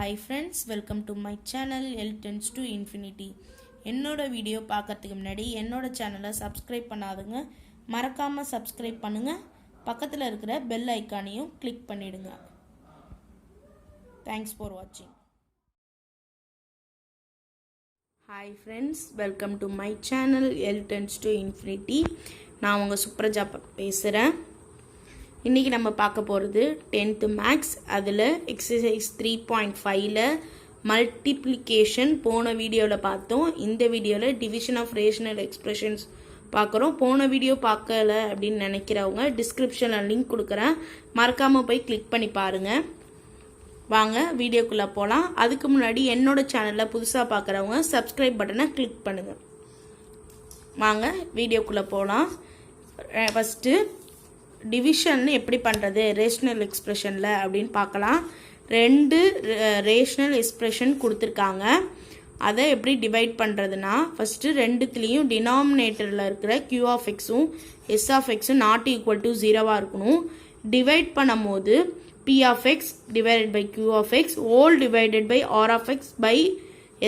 Hi friends, welcome to my channel L tends to infinity. என்னோட video பார்க்கறதுக்கு முன்னாடி என்னோட சேனலை சப்ஸ்கிரைப் பண்ணாதுங்க, மறக்காம சப்ஸ்கிரைப் பண்ணுங்க, பக்கத்தில் இருக்கிற பெல் ஐக்கானையும் கிளிக் பண்ணிடுங்க. Thanks for watching. Hi friends, welcome to my channel L tends to infinity. நான் உங்க சுப்ரஜா பேசுகிறேன். இன்றைக்கி நம்ம பார்க்க போகிறது 10th மேக்ஸ். அதில் எக்ஸசைஸ் 3.5ல் மல்டிப்ளிகேஷன் போன வீடியோவில் பார்த்தோம். இந்த வீடியோவில் டிவிஷன் ஆஃப் ரேஷனல் எக்ஸ்பிரஷன்ஸ் பார்க்குறோம். போன வீடியோ பார்க்கல அப்படின்னு நினைக்கிறவங்க டிஸ்கிரிப்ஷனில் லிங்க் கொடுக்குறேன், மறக்காமல் போய் கிளிக் பண்ணி பாருங்கள். வாங்க வீடியோக்குள்ளே போகலாம். அதுக்கு முன்னாடி என்னோட சேனலில் புதுசாக பார்க்குறவங்க சப்ஸ்கிரைப் பட்டனை கிளிக் பண்ணுங்கள். வாங்க வீடியோக்குள்ளே போகலாம். ஃபஸ்ட்டு டிவிஷன் எப்படி பண்ணுறது ரேஷனல் எக்ஸ்பிரஷனில் அப்படின்னு பார்க்கலாம். ரெண்டு ரேஷனல் எக்ஸ்பிரஷன் கொடுத்துருக்காங்க. அதை எப்படி டிவைட் பண்ணுறதுனா, ஃபஸ்ட்டு ரெண்டுத்துலேயும் டினாமினேட்டரில் இருக்கிற q ஆஃப் எக்ஸும் s ஆஃப் எக்ஸும் நாட் ஈக்குவல் டு 0வாக இருக்கணும். டிவைட் பண்ணும் போது p of X divided by q of X whole divided by r of X by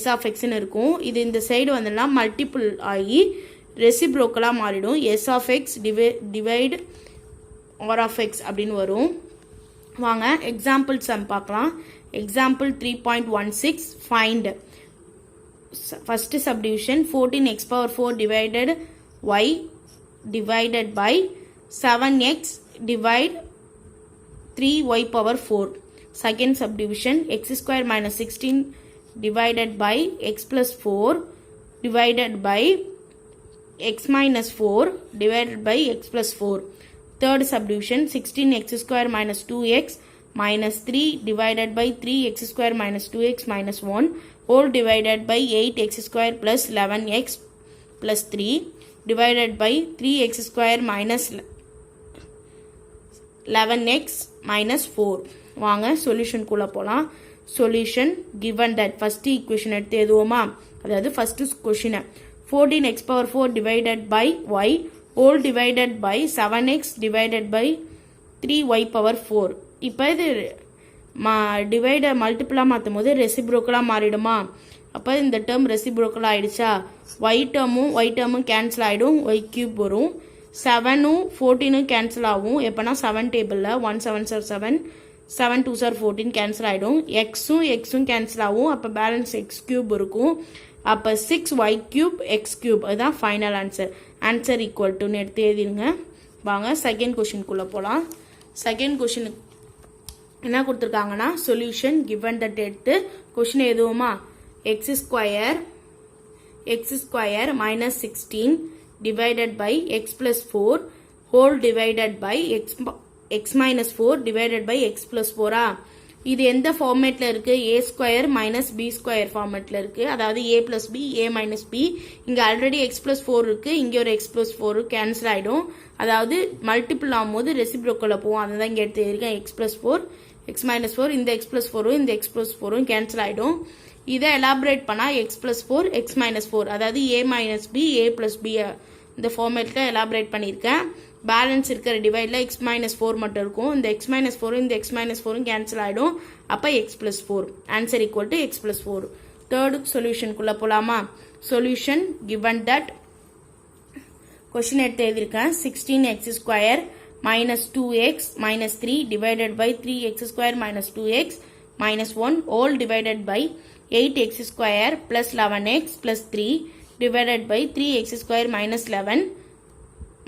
s of எக்ஸ்ன்னு இருக்கும். இது இந்த சைடு வந்தோம்னா மல்டிபிள் ஆகி ரெசிப்ரோக்கலாக மாறிடும். s of x divide r of x அப்படின்னு வரும். வாங்க எக்ஸாம்பிள் சம் பார்க்கலாம். Example 3.16 find first subdivision 14x power 4 divided y divided by 7x divide 3y power 4. Second subdivision x square minus 16 divided by x plus 4 divided by x minus 4 divided by x plus 4. Third subdivision 16x square minus 2x minus 3 divided by 3x square minus 2x minus 1 whole divided by 8x square plus 11x plus 3 divided by 3x square minus 11x minus 4. வாங்க solution குள்ள போலாம். Solution given that first equation எடுத்து எழுதுவோமா, அதாவது first question 14x power 4 divided by y whole divided by 7x divided by 3y power 4. இப்போ இது டிவைட மல்டிபிளாக மாற்றும் போது ரெசிப்ரோக்கலாக மாறிடுமா. அப்போ இந்த டேர்ம் ரெசிப்ரோக்கலாக ஆகிடுச்சா, y டேர்மும் கேன்சல் ஆகிடும், y கியூப் வரும். 7ம் 14ம் கேன்சல் ஆகும். எப்போனா 7 டேபிளில் 1 7 சார் 7 7 2 சார் 14 கேன்சல் ஆகிடும். எக்ஸும் கேன்சல் ஆகும். அப்போ பேலன்ஸ் எக்ஸ் கியூப் இருக்கும். அப்போ 6y கியூப் எக்ஸ் கியூப், அதுதான் ஃபைனல் ஆன்சர். ஆன்சர் ஈக்குவல் டுன்னு எடுத்து எழுதிடுங்க. வாங்க செகண்ட் கொஷினுக்குள்ளே போகலாம். செகண்ட் கொஷினுக்கு என்ன கொடுத்துருக்காங்கன்னா, சொல்யூஷன் கிவன் தட் எடுத்து கொஷின் எழுதுவோமா. X square minus 16 divided by x plus 4 whole divided by x minus 4 divided by x plus 4. இது எந்த ஃபார்மேட்ல இருக்கு, a square minus b square ஃபார்மேட்ல இருக்கு. அதாவது a plus b a minus b. இங்க ஆல்ரெடி எக்ஸ் பிளஸ் 4 இருக்கு, இங்க ஒரு எக்ஸ் பிளஸ் 4 கேன்சல் ஆயிடும். அதாவது மல்டிபிள் ஆகும்போது ரெசிப்ரோக்கல்ல போகும். அதுதான் இங்க எடுத்து இருக்கேன். எக்ஸ் பிளஸ் 4 எக்ஸ் மைனஸ் 4 இந்த எக்ஸ் பிளஸ் 4 இந்த எக்ஸ் பிளஸ் 4 கேன்சல் ஆயிடும். இதை எலாபரேட் பண்ணா எக்ஸ் பிளஸ் 4 எக்ஸ் மைனஸ் 4, அதாவது ஏ minus B A plus B இந்த ஃபார்மேட்ல எலாபரேட் பண்ணியிருக்கேன். பேலன்ஸ் இருக்கிற டிவைட்ல எக்ஸ் மைனஸ் 4 மட்டும் இருக்கும். இந்த எக்ஸ் மைனஸ் 4 இந்த எக்ஸ் மைனஸ் 4 கேன்சல் ஆயிடும். அப்போ x plus 4 answer equal to x plus 4. Third சொல்யூஷனுக்குள்ள போலாமா. சொல்யூஷன் கிவன் தட் கொஸ்டின் எடுத்து எழுதியிருக்கேன். 16x square minus 2x minus 3 divided by 3x square minus 2x minus 1 whole divided by 8x square plus 11x plus 3 divided by 3x square minus 11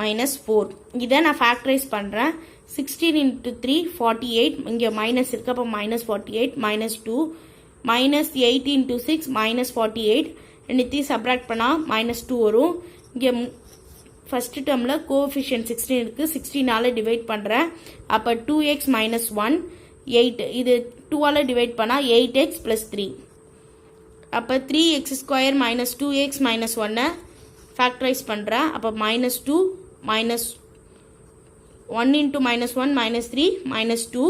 minus 4. இதை நான் factorise பண்ணுறேன். 16 into 3 48, இங்கே minus இருக்கு, அப்போ minus 48 minus 2 minus 8 into 6 minus 48 ரெண்டுத்தி subtract பண்ணால் minus 2 வரும். இங்கே first டேர்மில் கோஎஃபிஷியன்ட் 16 இருக்கு, 16ஆல் டிவைட் பண்ணுறேன். அப்போ 2x minus 1 8, இது 2ஆல் டிவைட் பண்ணால் 8x plus 3. அப்போ 3x square minus 2x minus 1 factorise பண்ணுறேன். அப்போ minus 2 minus 1 into minus 1 minus 3 minus 2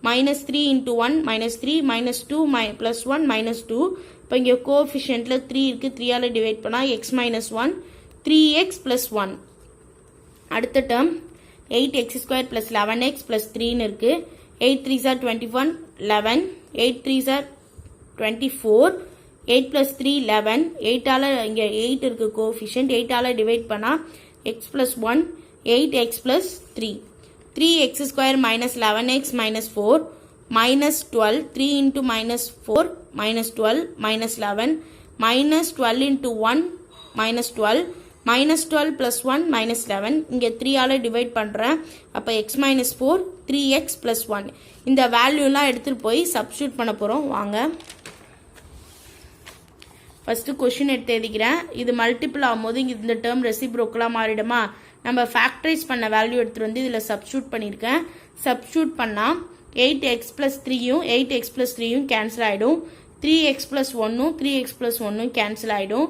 minus 3 into 1 minus 3 minus 2 plus 1 minus 2. இப்போ இங்கே கோஎஃபிஷியன்ட்ல 3 இருக்கு, 3ஆல் டிவைட் பண்ணால் x minus 1 3x plus 1. அடுத்த term 8x square plus 11x plus 3 இருக்கு. 8 3s are 21 11 8 3s are 24, 8 plus 3 11, 8 ஆல இங்க 8 இருக்கு கோஎஃபிஷியன்ட், 8 ஆல டிவைட் பண்ணா x plus 1, 8x plus 3. 3x square minus 11x minus 4 minus 12, 3 into minus 4 minus 12 minus 11 minus 12 into 1 minus 12 minus 12 plus 1 minus 11. இங்க 3 ஆல divide பண்றேன். அப்ப x minus 4, 3x plus 1. இந்த வேல்யூலாம் எடுத்துட்டு போய் சப்ஸ்டிட்யூட் பண்ண போறோம். வாங்க. ஃபர்ஸ்ட் क्वेश्चन எடுத்து எழுதிக்கிறேன். இது மல்டிபிள் ஆகும்போது இந்த டேர்ம் ரெசிப்ரோக்கலா மாறிடுமா? நம்ம ஃபேக்டரைஸ் பண்ண வேல்யூ எடுத்துட்டு வந்து இதுல சப்ஸ்டிட்யூட் பண்ணிருக்கேன். சப்ஸ்டிட்யூட் பண்ணா 8x plus 3யும் 8x plus 3யும் கேன்சல் ஆயிடும். 3x plus 1ம் 3x plus 1ம் கேன்சல் ஆயிடும்.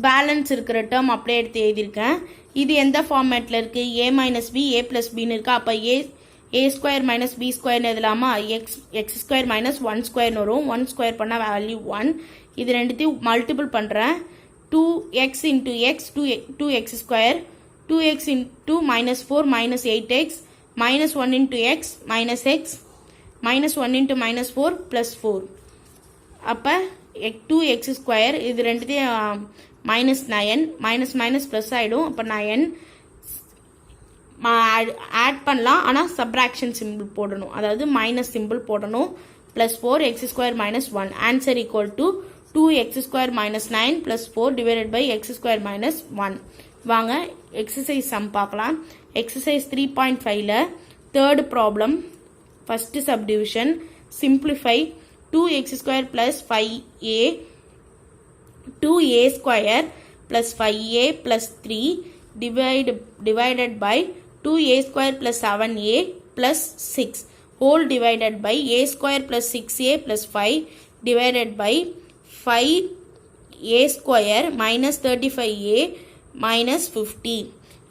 பேலன்ஸ் இருக்கிற டேர்ம் அப்படியே எடுத்து எழுதியிருக்கேன். இது எந்த ஃபார்மேட்ல இருக்கு? a minus b a plus b ன்னு இருக்கா? அப்ப a square minus b square எழுதலாமா? x ஸ்கொயர் மைனஸ் 1 ஸ்கொயர் வரும். 1 ஸ்கொயர் பண்ணா வேல்யூ 1. இது ரெண்டுத்தையும் மல்டிபிள் பண்றேன். 2x into x 2x square, 2x into minus 4 minus 8x minus 1 into x minus x minus 1 into minus 4 plus 4. அப்ப 2x square இது ரெண்டுத்தையும் minus 9 minus minus plus ஆயிடும். அப்ப 9 ஆட் பண்ணலாம். ஆனா சப்ராக்ஷன் சிம்பிள் போடணும், அதாவது மைனஸ் சிம்பிள் போடணும். plus 4x square minus 1. answer equal to 2x square minus 9 plus 4 divided by x square minus 1. வாங்க exercise sum பார்க்கலாம். exercise 3.5ல third problem first subdivision simplify 2x square plus 5a 2a square plus 5a plus 3 divided by 2a square plus 7a plus 6 whole divided by a square plus 6a plus 5 divided by 5a square minus 35a minus 50.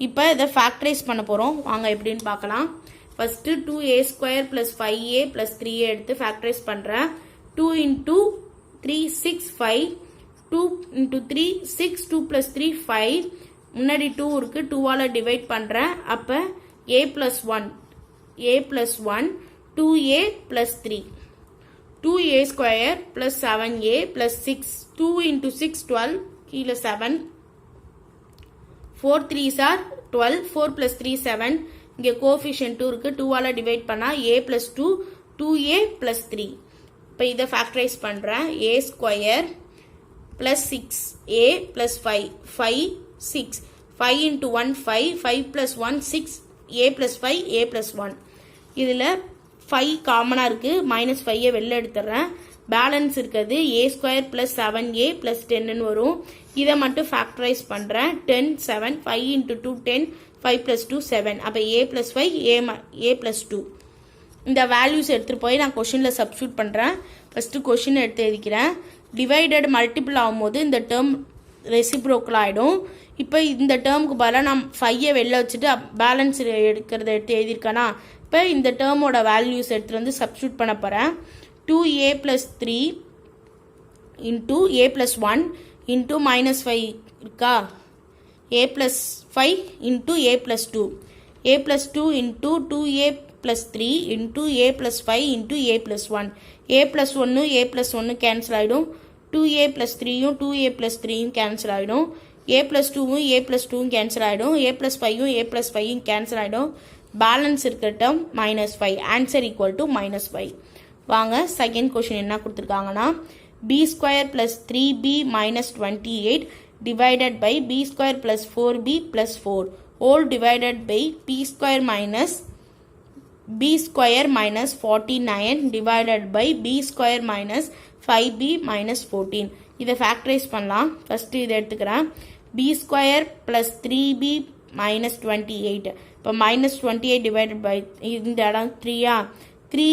இப்போ இதை factorise பண்ண போறோம். வாங்க எப்படின்னு பார்க்கலாம். First 2a square plus 5a plus 3a எடுத்து factorise பண்றேன். 2 into 3 6 5 2 into 3 6 2 plus 3 5 முன்னாடி 2 இருக்கு 2 ஆல டிவைட் பண்றேன். அப்ப a plus 1 2a plus 3 2a square plus 7a plus 6 2 into 6 12 கீழ 7 4 3s are 12 4 plus 3 7 இங்க கோஎஃபிஷியன்ட் 2 இருக்கு 2 ஆல டிவைட் பண்ணா a plus 2 2a plus 3. இப்போ இத ஃபேக்டரைஸ் பண்றேன். a square plus 6a plus 5 5 6 5 into 1 5 5 plus 1 6 a plus 5 a plus 1. இதுல 5 காமனா இருக்கு. minus 5 வெளில எடுத்துறேன். பேலன்ஸ் இருக்குது a square plus 7a plus 10 ன்னு வரும். இத மட்டும் ஃபேக்டரைஸ் பண்றேன். 10 7 5 into 2 10 5 plus 2 7. அப்ப a plus 5 a plus 2. இந்த வேல்யூஸ் எடுத்துட்டு போய் நான் क्वेश्चनல சப்ஸ்டிட்யூட் பண்றேன். ஃபர்ஸ்ட் क्वेश्चन எடுத்து எழுதிக்கிறேன். டிவைடட் மல்டிபிள் ஆகும்போது இந்த டேர்ம் ரெசிப்ரோக்கல் ஆயிடும். இப்போ இந்த டேர்முக்கு பதிலா நான் 5 வெளில வச்சுட்டு பேலன்ஸ் எடுக்கிறத எடுத்து எழுதியிருக்கேனா? இப்போ இந்த டேர்மோட வேல்யூஸ் எடுத்துட்டு வந்து சப்ஸ்டிட்யூட் பண்ண போறேன். 2a plus 3 into a plus 1 into minus 5 இருக்கா? a plus 5 into a plus 2 a plus 2 into 2a plus 3 into a plus 5 into a plus 1 a plus 1 a plus 1 cancel ஆயிடும். 2a plus 3யும் 2a plus 3யும் cancel ஆயிடும். a plus 2யும் a plus 2யும் cancel ஆயிடும். a plus 5யும் a plus 5யும் cancel ஆயிடும். Balance இருக்கிற term minus 5. answer equal to minus 5. வாங்க second question என்ன கொடுத்திருக்காங்கன்னா b square plus 3b minus 28 divided by b square plus 4b plus 4 whole divided by b square minus 49 divided by b square minus 5b minus 14. இதை factorise பண்ணலாம். First இதை எடுத்துக்கிறேன். b square plus 3b minus 28. இப்போ minus 28 divided by இந்த இடம் 3 3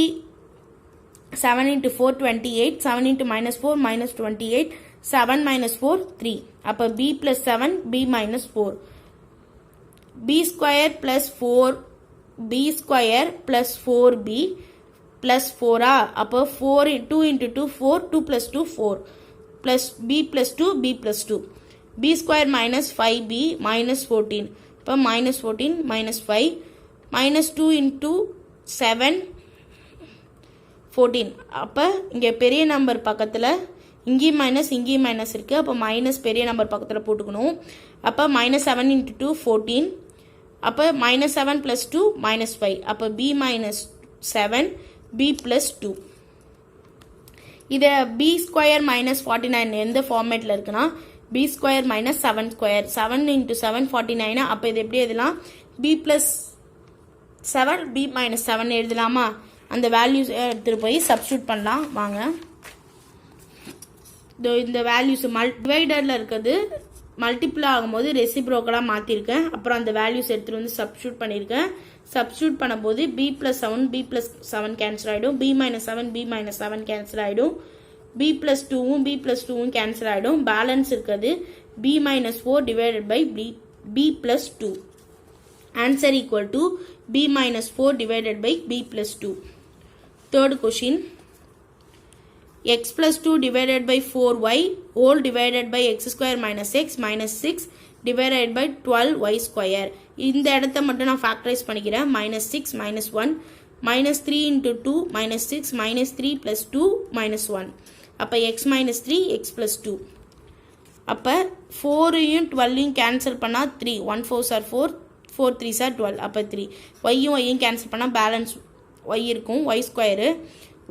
7 into 4 28 7 into minus 4 minus 28 7 minus 4 3. அப்ப b plus 7 b minus 4 b square plus 4 b square plus 4b plus 4 அப்ப 4 2 into 2 4 2 plus 2 4 plus b plus 2 b plus 2 b square minus 5b minus 14. அப்ப minus 14 minus 5 minus 2 into 7 14. அப்போ இங்கே பெரிய number பக்கத்தில் இங்கேயும் minus இருக்குது. அப்போ மைனஸ் பெரிய நம்பர் பக்கத்தில் போட்டுக்கணும். அப்போ -7 × 2 14. அப்போ -7 + 2 -5. அப்போ b - 7 b + 2. இதை b² - 49 எந்த ஃபார்மேட்டில் இருக்குன்னா b² - 7². 7 × 7 49. அப்போ இது எப்படி எழுதலாம்? b + 7 b - 7 எழுதலாமா? அந்த வேல்யூஸ் எடுத்துகிட்டு போய் சப்ஸ்டியூட் பண்ணலாம் வாங்க. இந்த வேல்யூஸ் டிவைடரில் இருக்கிறது மல்டிபிள் ஆகும்போது ரெசிப்ரோக்கலாக மாற்றிருக்கேன். அப்புறம் அந்த வேல்யூஸ் எடுத்துகிட்டு வந்து சப்ஸ்டியூட் பண்ணியிருக்கேன். சப்ஸ்டியூட் பண்ணும்போது b + 7 b + 7 கேன்சல் ஆகிடும். b - 7 b - 7 கேன்சல் ஆகிடும். b + 2 b + 2 கேன்சல் ஆகிடும். பேலன்ஸ் இருக்கிறது b - 4 / b + 2. Answer equal to b - 4 / b + 2. Third question. x + 2 / 4y whole divided by x² - x minus 6 divided by 12y². இந்த இடத்த மட்டும் நான் factorise பண்ணிக்கிறேன். -6 -1 -3 × 2 -6 -3 + 2 -1. அப்போ x - 3 x + 2. அப்போ 4யும் 12யும் கேன்சல் பண்ணால் 3. 1 4s are 4 4 3s are 12. அப்போ 3. y கேன்சல் பண்ணால் பேலன்ஸ் y இருக்கும். y².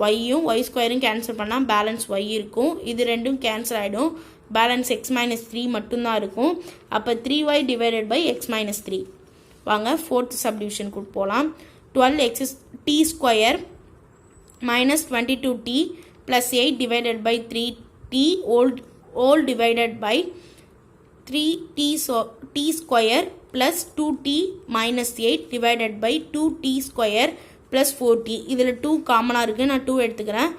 y² கேன்சல் பண்ணால் பேலன்ஸ் y இருக்கும். இது ரெண்டும் கேன்சல் ஆகிடும். பேலன்ஸ் x - 3 மட்டும்தான் இருக்கும். அப்போ 3y / x - 3. வாங்க ஃபோர்த் சப்டிவிஷனுக்கு போகலாம். 12x t² - 22t + 8 / 3t whole divided by 3t² + 2t - 8 divided by 2t² + 4t. இதில் 2 காமனாக இருக்குது. நான் 2 எடுத்துக்கிறேன்.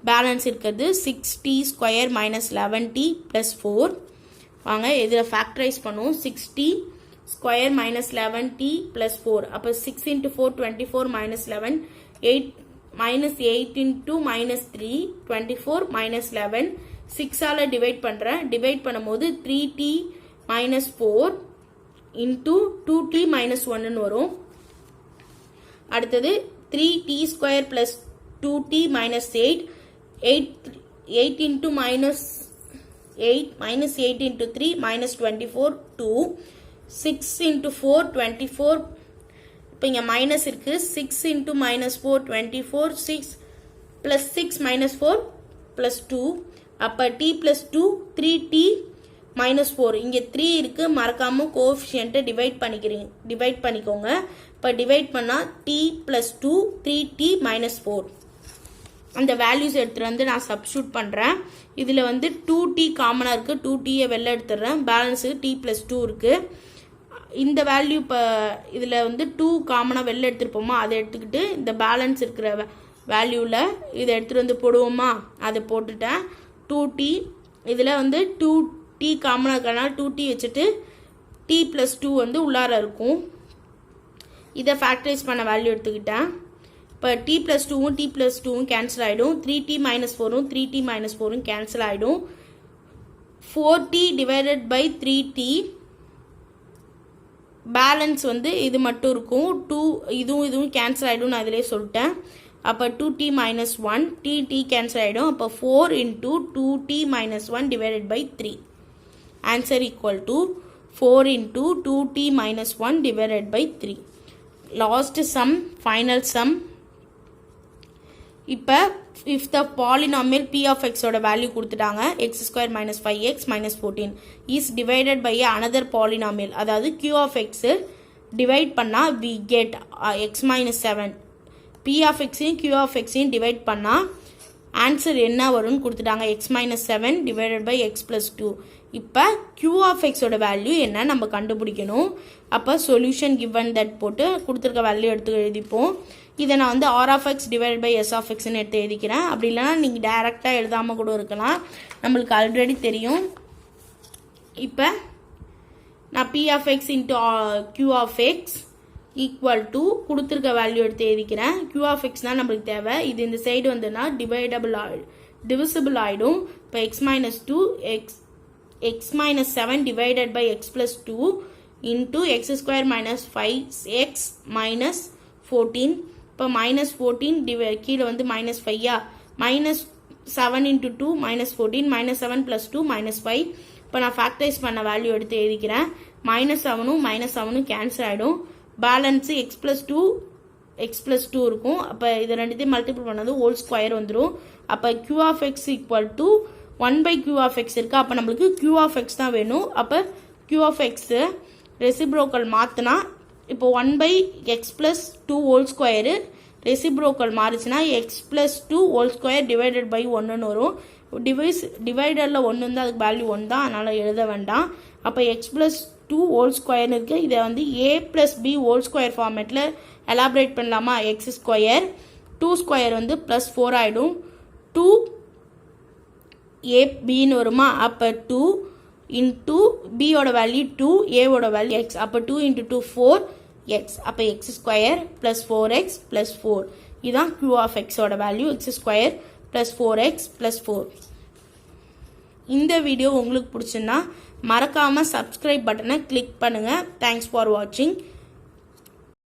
பேலன்ஸ் இருக்கிறது 6t² - 11t + 4. வாங்க இதில் ஃபேக்டரைஸ் பண்ணுவோம். 6t² - 11t + 4. அப்போ 6 × 4 24 - 11 8 × -3 24 - 11 6ஆல் டிவைட் பண்ணுறேன். டிவைட் பண்ணும்போது 3t - 4 × 2t - 1 வரும். அடுத்தது 3t² + 2t - 8 8 × -8 -8 × 3 -24 2 6 × 4 24. இப்போ இங்கே மைனஸ் இருக்குது. 6 × -4 24 6 + 6 -4 + 2. அப்போ t + 2 3t - 4. இங்கே 3 இருக்குது. மறக்காமல் கோஎஃபிஷியன்ட்டை டிவைட் பண்ணிக்கோங்க. இப்போ டிவைட் பண்ணால் t + 2 3t - 4. அந்த வேல்யூஸ் எடுத்துகிட்டு வந்து நான் சப்ஸ்டியூட் பண்ணுறேன். இதில் வந்து 2t காமனாக இருக்குது. 2tயை வெளில எடுத்துடுறேன். பேலன்ஸு t + 2 இருக்குது. இந்த வேல்யூ இப்போ இதில் வந்து 2 காமனாக வெளில எடுத்துருப்போமா, அதை எடுத்துக்கிட்டு இந்த பேலன்ஸ் இருக்கிற வேல்யூவில் இதை எடுத்துகிட்டு வந்து போடுவோமா, அதை போட்டுட்டேன். 2t இதில் வந்து 2t காமனாக இருக்கிறனால 2t வச்சுட்டு t + 2 வந்து உள்ளார இருக்கும். இதை ஃபேக்டரைஸ் பண்ண வேல்யூ எடுத்துக்கிட்டேன். இப்போ t + 2வும் t + 2வும் கேன்சல் ஆகிடும். 3t - 4வும் 3t - 4வும் கேன்சல் ஆகிடும். 4t / 3t பேலன்ஸ் வந்து இது மட்டும் இருக்கும். 2 இதுவும் கேன்சல் ஆகிடும். நான் இதிலே சொல்லிட்டேன். அப்போ 2t - 1 t கேன்சல் ஆகிடும். அப்போ 4 × 2t - 1 divided by 3. Answer equal to 4 × 2t - 1 divided by 3. Last sum, final sum. இப்போ if the polynomial p of x ஓட வேல்யூ கொடுத்துட்டாங்க, x² - 5x - 14 is divided by another polynomial, அதாவது q of x டிவைட் பண்ணால் we get x - 7. p of x-ஐயும் q of x-ஐயும் divide பண்ணால் answer என்ன வரும்னு கொடுத்துட்டாங்க. x - 7 divided by x + 2. இப்போ q of x ஓட வேல்யூ என்ன நம்ம கண்டுபிடிக்கணும். அப்போ சொல்யூஷன் given that போட்டு கொடுத்துருக்க வேல்யூ எடுத்து எழுதிப்போம். இதை நான் வந்து r of x divided by s of xன்னு எடுத்து எழுதிக்கிறேன். அப்படி இல்லைனா நீங்கள் டைரெக்டாக எழுதாமல் கூட இருக்கலாம், நம்மளுக்கு ஆல்ரெடி தெரியும். இப்போ நான் p of x into q of x equal to கொடுத்துருக்க வேல்யூ எடுத்து எழுதிக்கிறேன். q of x தான் நம்மளுக்கு தேவை. இது இந்த சைடு வந்துன்னா டிவிசிபிள் ஆகிடும். இப்போ x - 2 x - 7 divided by x + 2 into x² - 5x - 14 இப்போ -14 கீழே வந்து -5 -7 × 2 -14 -7 + 2 -5. இப்போ நான் ஃபேக்டரைஸ் பண்ண வேல்யூ எடுத்து எழுதிக்கிறேன். -7ம் -7ம் கேன்சல் ஆகிடும். பேலன்ஸு x+2 இருக்கும். அப்போ இது ரெண்டுத்தையும் மல்டிபிள் பண்ணது ஹோல் ஸ்கொயர் வந்துடும். அப்போ q(x) = 1/q(x) இருக்கு. அப்போ நம்மளுக்கு q(x) தான் வேணும். அப்போ q(x) ரெசிப்ரோக்கல் மாற்றினா இப்போ 1/x+2 ஹோல் ஸ்கொயரு ரெசிப்ரோக்கல் மாறிச்சுன்னா x+2 whole square divided by 1ன்னு வரும். டிவைடரில் 1 வந்து அதுக்கு வேல்யூ 1 தான், அதனால் எழுத வேண்டாம். அப்போ x+2 ஹோல் ஸ்கொயர்னு இருக்குது. இதை வந்து a+b ஹோல் ஸ்கொயர் ஃபார்மேட்டில் எலாபரேட் பண்ணலாமா? x², 2² வந்து +4 ஆகிடும். 2abன்னு வருமா? அப்போ 2 இன்ட்டு பியோட வேல்யூ 2, ஏவோட வேல்யூ x. அப்போ 2 × 2 4x. அப்போ x² + 4x + 4. இதுதான் q(x) ஓட வேல்யூ. x² + 4x + 4. இந்த வீடியோ உங்களுக்கு பிடிச்சுன்னா மறக்காமல் சப்ஸ்கிரைப் பட்டனை கிளிக் பண்ணுங்கள். தேங்க்ஸ் ஃபார் வாட்சிங்.